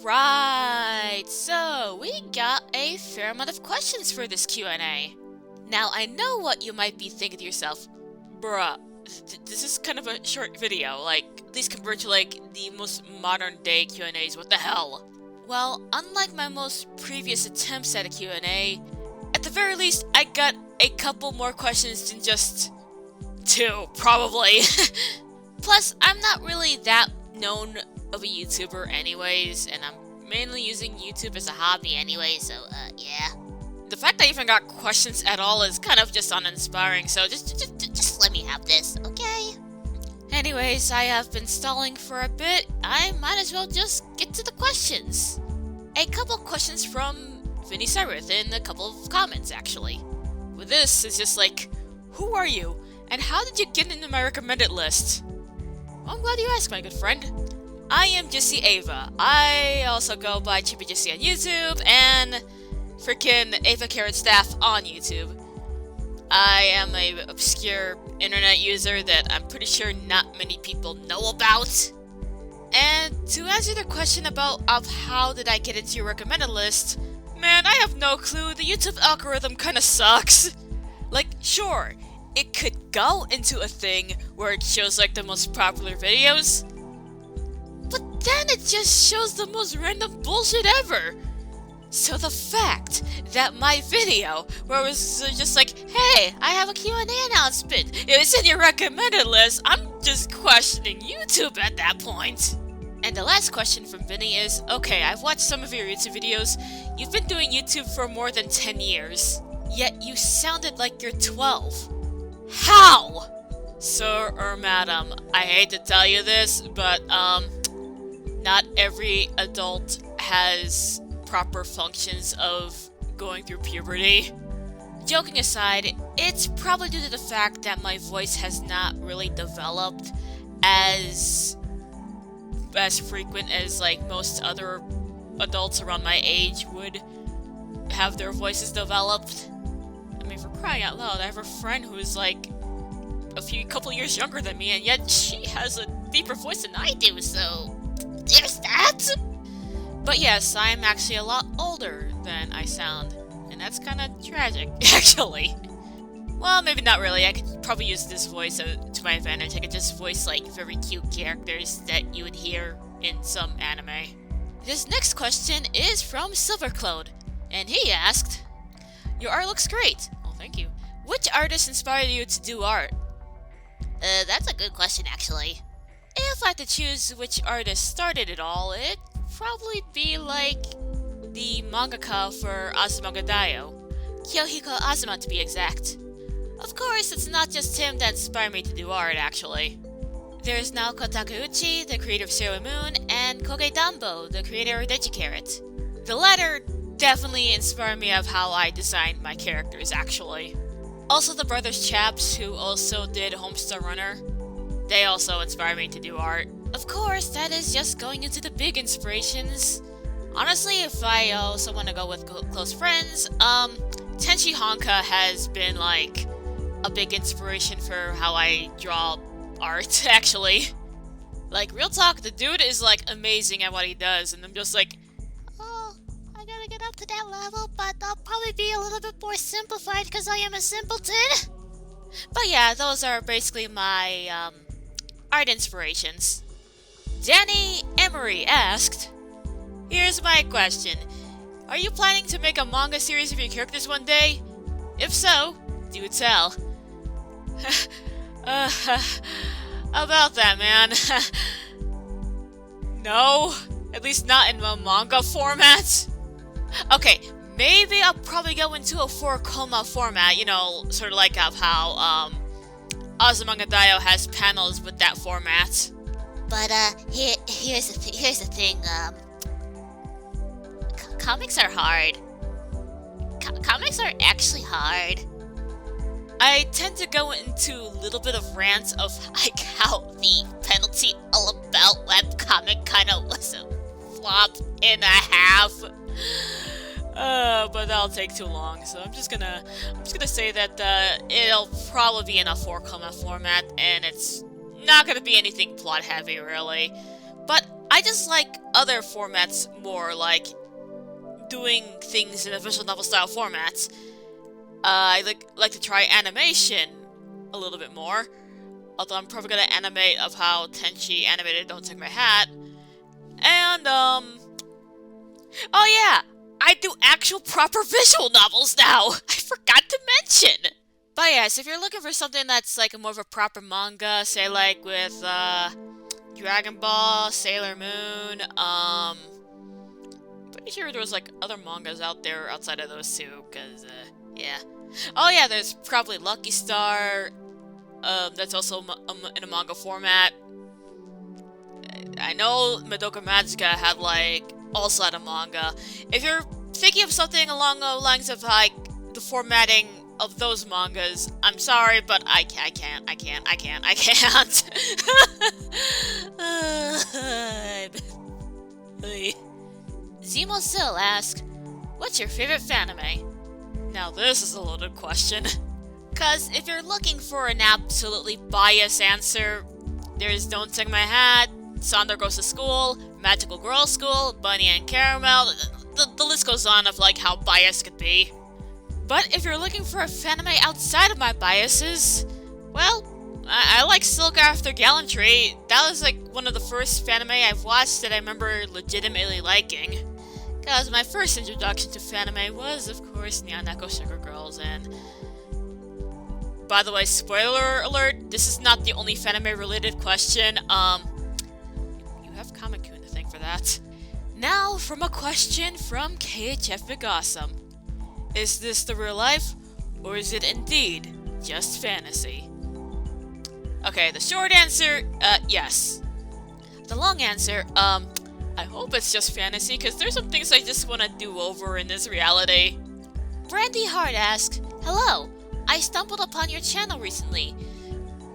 Alright, so we got a fair amount of questions for this Q&A. Now, I know what you might be thinking to yourself, bruh, this is kind of a short video, like, please convert to, like, the most modern day Q&As, what the hell? Well, unlike my most previous attempts at a Q&A, at the very least, I got a couple more questions than just 2, probably. Plus, I'm not really that known of a YouTuber anyways, and I'm mainly using YouTube as a hobby anyway, so, yeah. The fact that I even got questions at all is kind of just uninspiring, so just let me have this, okay? Anyways, I have been stalling for a bit. I might as well just get to the questions. A couple questions from Vinny Cyrith in a couple of comments, actually. With this, it's just like, who are you, and how did you get into my recommended list? Well, I'm glad you asked, my good friend. I am Jissy Ava. I also go by Chippy Jissy on YouTube, and freaking Ava Carrot Staff on YouTube. I am a obscure internet user that I'm pretty sure not many people know about. And to answer the question about how did I get into your recommended list, man, I have no clue. The YouTube algorithm kinda sucks. Like, sure, it could go into a thing where it shows like the most popular videos, but then it just shows the most random bullshit ever. So the fact that my video, where it was just like, hey, I have a Q&A announcement, it's in your recommended list, I'm just questioning YouTube at that point. And the last question from Vinny is, okay, I've watched some of your YouTube videos. You've been doing YouTube for more than 10 years, yet you sounded like you're 12. How? Sir or madam, I hate to tell you this, but, not every adult has proper functions of going through puberty. Joking aside, it's probably due to the fact that my voice has not really developed as frequent as like most other adults around my age would have their voices developed. I mean, for crying out loud, I have a friend who's like couple years younger than me, and yet she has a deeper voice than I do, so there's that. But yes, I am actually a lot older than I sound, and that's kind of tragic, actually. Well, maybe not really. I could probably use this voice to my advantage. I could just voice, like, very cute characters that you would hear in some anime. This next question is from Silverclode, and he asked, your art looks great. Oh, thank you. Which artist inspired you to do art? That's a good question, actually. If I had to choose which artist started it all, it'd probably be like the mangaka for Azuma ga Daioh, Kyohiko Azuma to be exact. Of course, it's not just him that inspired me to do art, actually. There's Naoko Takeuchi, the creator of Sailor Moon, and Koge Dambo, the creator of Digicarrot. The latter definitely inspired me of how I designed my characters, actually. Also the brothers Chaps, who also did Homestar Runner, they also inspired me to do art. Of course, that is just going into the big inspirations. Honestly, if I also want to go with close friends, Tenchi Honka has been like a big inspiration for how I draw art, actually. Like, real talk, the dude is like amazing at what he does, and I'm just like, oh, I gotta get up to that level, but I'll probably be a little bit more simplified because I am a simpleton. But yeah, those are basically my art inspirations. Danny Emery asked, here's my question. Are you planning to make a manga series of your characters one day? If so, do tell. About that, man. No, at least not in a manga format. Okay, maybe I'll probably go into a 4-koma format, you know, sort of like how Azuma ga Daioh has panels with that format. But here's the thing. Comics are hard. Comics are actually hard. I tend to go into a little bit of rants of like how the penalty all about webcomic kind of was a flop and a half. But that'll take too long, so I'm just gonna say that it'll probably be in a 4-koma format, and it's not gonna be anything plot heavy really. But I just like other formats more, like doing things in a visual novel style formats. I like to try animation a little bit more. Although I'm probably gonna animate of how Tenchi animated Don't Take My Hat. And, oh yeah! I do actual proper visual novels now! I forgot to mention! But yes, if you're looking for something that's like more of a proper manga, say like with, Dragon Ball, Sailor Moon, pretty sure there was like other mangas out there outside of those two, cause, yeah. Oh yeah, there's probably Lucky Star, that's also in a manga format. I know Madoka Magica had like also had a manga. If you're thinking of something along the lines of like the formatting of those mangas, I'm sorry, but I can't. Zemo Sill asks, what's your favorite Fanime? Now this is a loaded question. Cause if you're looking for an absolutely biased answer, there's Don't Take My Hat, Sandor Goes to School, Magical Girl School, Bunny and Caramel, the list goes on of like how biased could be. But if you're looking for a Fanime outside of my biases, well, I like Silk After Gallantry. That was like one of the first Fanime I've watched that I remember legitimately liking. Cause my first introduction to Fanime was, of course, Neon Echo Sugar Girls, and by the way, spoiler alert, this is not the only Fanime-related question. You have Kamakun to thank for that. Now, from a question from KHF Big Awesome. Is this the real life, or is it indeed just fantasy? Okay, the short answer, yes. The long answer, I hope it's just fantasy, because there's some things I just want to do over in this reality. Brandy Hart asks, hello, I stumbled upon your channel recently.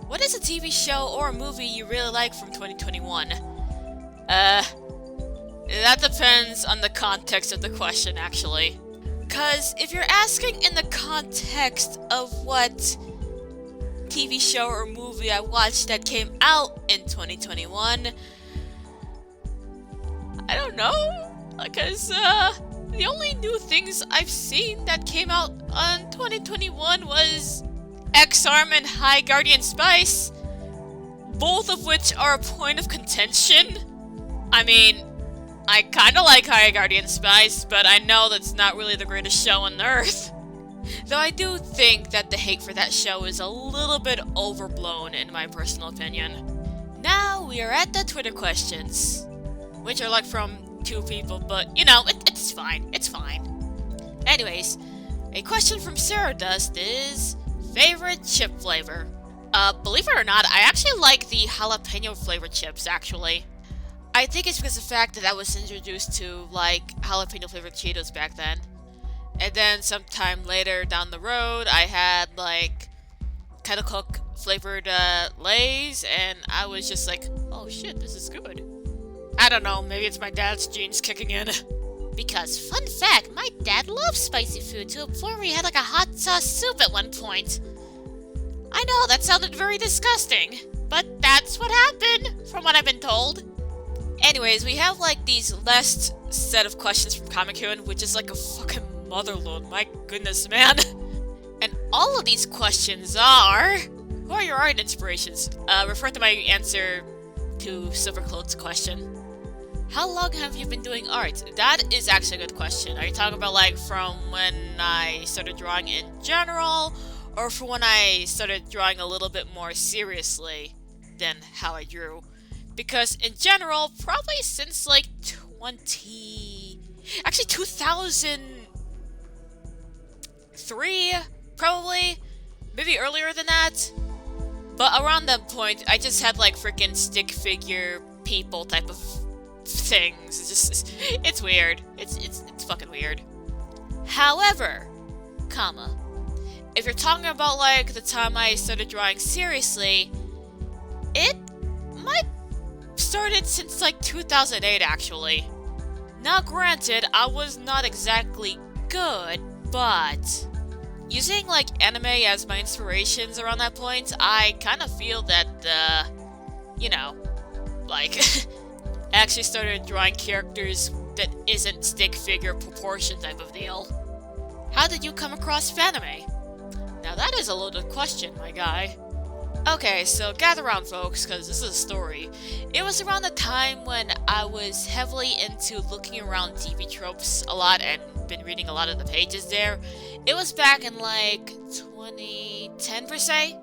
What is a TV show or a movie you really like from 2021? That depends on the context of the question, actually. Cause if you're asking in the context of what TV show or movie I watched that came out in 2021, I don't know, because, the only new things I've seen that came out on 2021 was X-Arm and High Guardian Spice, both of which are a point of contention. I mean, I kinda like High Guardian Spice, but I know that's not really the greatest show on Earth. Though I do think that the hate for that show is a little bit overblown in my personal opinion. Now we are at the Twitter questions, which are like from 2 people, but you know, it's fine, it's fine. Anyways, a question from Sarah Dust is, favorite chip flavor? Believe it or not, I actually like the jalapeno flavored chips, actually. I think it's because of the fact that I was introduced to, like, jalapeno flavored Cheetos back then. And then sometime later down the road, I had, like, Kettle Cook flavored, Lay's, and I was just like, oh shit, this is good. I don't know, maybe it's my dad's genes kicking in. Because, fun fact, my dad loves spicy food to a point where he had like a hot sauce soup at one point. I know, that sounded very disgusting, but that's what happened, from what I've been told. Anyways, we have like these last set of questions from Kamakun, which is like a fucking motherload, my goodness, man. And all of these questions are, who are your art inspirations? Refer to my answer to Silvercloud's question. How long have you been doing art? That is actually a good question. Are you talking about like from when I started drawing in general, or from when I started drawing a little bit more seriously than how I drew? Because in general, probably since like 2003, probably, maybe earlier than that. But around that point, I just had like freaking stick figure people type of things. It's weird. It's fucking weird. However, comma, if you're talking about like the time I started drawing seriously, it might started since like 2008 actually. Now granted, I was not exactly good, but using like anime as my inspirations around that point, I kind of feel that, you know, like, I actually started drawing characters that isn't stick figure proportion type of deal. How did you come across Fanime? Now that is a loaded question, my guy. Okay, so gather around folks, because this is a story. It was around the time when I was heavily into looking around TV tropes a lot and been reading a lot of the pages there. It was back in like 2010 per se,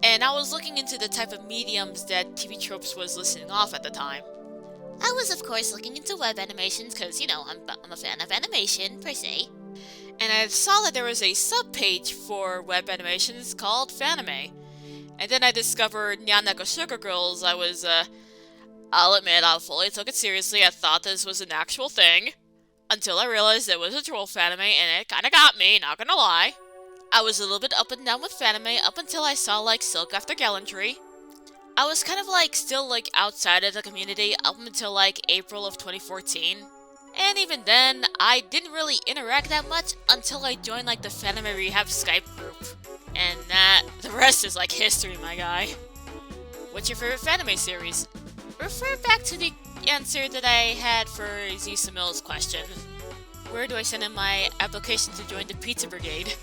and I was looking into the type of mediums that TV tropes was listing off at the time. I was of course looking into web animations because, you know, I'm a fan of animation per se. And I saw that there was a sub-page for web animations called Fanime. And then I discovered Nyaneko Sugar Girls. I'll admit, I fully took it seriously. I thought this was an actual thing. Until I realized it was a troll Fanime, and it kinda got me, not gonna lie. I was a little bit up and down with Fanime up until I saw, like, Silk After Gallantry. I was kind of, like, still, like, outside of the community up until, like, April of 2014. And even then, I didn't really interact that much until I joined, like, the Fanime Rehab Skype group. And the rest is like history, my guy. What's your favorite Fanime series? Refer back to the answer that I had for Zisa Mills' question. Where do I send in my application to join the Pizza Brigade?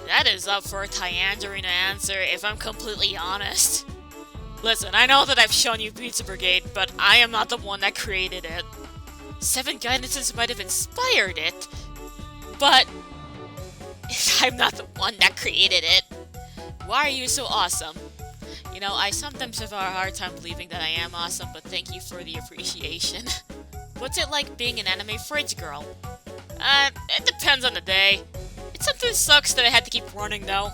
That is up for a Tyangerine to answer, if I'm completely honest. Listen, I know that I've shown you Pizza Brigade, but I am not the one that created it. 7 Guidances might have inspired it, but I'm not the one that created it. Why are you so awesome? You know, I sometimes have a hard time believing that I am awesome, but thank you for the appreciation. What's it like being an anime fridge girl? It depends on the day. It sometimes sucks that I had to keep running though.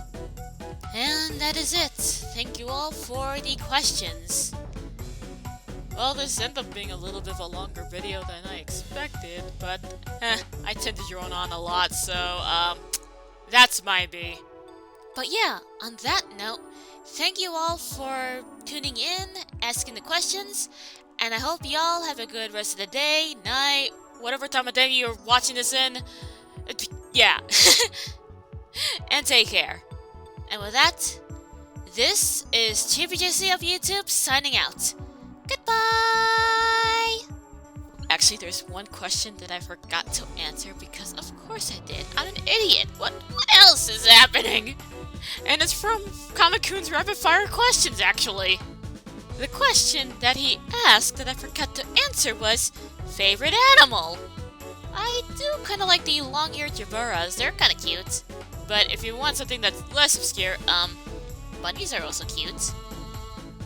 And that is it. Thank you all for the questions. Well, this ended up being a little bit of a longer video than I expected, but I tend to drone on a lot, so that's my B. But yeah, on that note, thank you all for tuning in, asking the questions, and I hope y'all have a good rest of the day, night, whatever time of day you're watching this in. Yeah. And take care. And with that, this is ChibiJC of YouTube signing out. Goodbye! Actually, there's one question that I forgot to answer because of course I did. I'm an idiot. What else is happening? And it's from Comic-Coon's Rapid Fire Questions, actually. The question that he asked that I forgot to answer was, favorite animal? I do kind of like the long-eared jaburas. They're kind of cute. But if you want something that's less obscure, bunnies are also cute.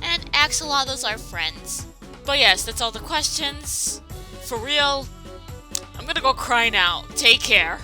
And axolotls are friends. But yes, that's all the questions. For real, I'm gonna go cry now. Take care.